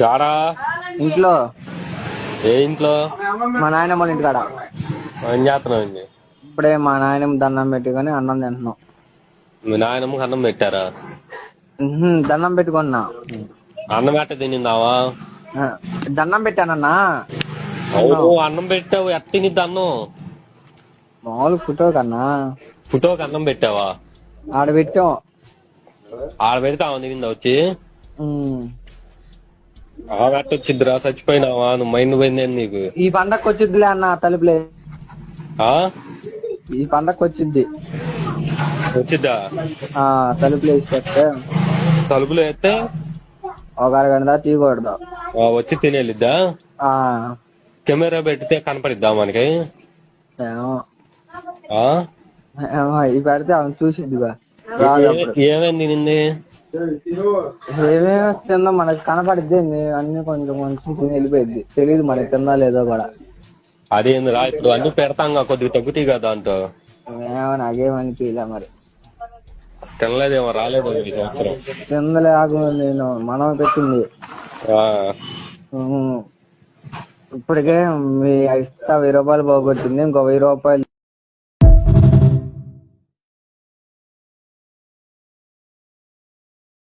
జాడా ఇంట్లో. ఏ ఇంట్లో? మా నాయనమ్మ వాళ్ళ ఇంటికాడ. ఏం చేస్తున్నావు? ఇప్పుడే మా నాయనమ్మ దండం పెట్టుకొని అన్నం తింటున్నాం. మీ నాయనమ్మకి అన్నం పెట్టారా? దండం పెట్టుకున్నా. అన్నం ఎట్ట తినిందావా? దండం పెట్టానన్నా. అన్నం పెట్టావు, ఎట్ట తినిద్ది అన్నం? మామూలు ఫోటో కన్నా. ఫోటోకి అన్నం పెట్టావా? ఆడ పెట్టాం. ఆడ పెడతావా తినిందా వచ్చి? ఎట్ట వచ్చిద్దిరా, చచ్చిపోయినావా? నువ్వు మైండ్ పోయింది నీకు. ఈ పండగకి వచ్చిద్దిలే అన్న, తలుపులే. ఈ పండగకి వచ్చిద్ది. వచ్చిద్దా? తలుపులు వేసి తలుపులు వేస్తే ఒక అరగంట తీయకూడదు. వచ్చి తినేలిద్దా? కెమెరా పెడితే కనపడిద్దా మనకి? ఇవి పెడితే ఆమె చూసిద్దిగా. ఏమేమి తినింది? ఏమేమి తిందా మనకి కనపడిద్ది. అన్ని కొంచెం కొంచెం తిని వెళ్ళిపోయింది. తెలియదు మనకి తిందా లేదో కూడా. అదేంది రా, ఇప్పుడు అన్ని పెడతాంగా, కొద్దిగా తగ్గుతాయి కదా అంటూ. నాకేమనిపించలే మరి. తినలేదేమో, రాలేదు ఈ సంవత్సరం. తిందలే నేను మనం పెట్టింది. ఇప్పటికే మీ ఇస్తా 1000 రూపాయలు పోగొట్టింది. ఇంకో 1000 రూపాయలు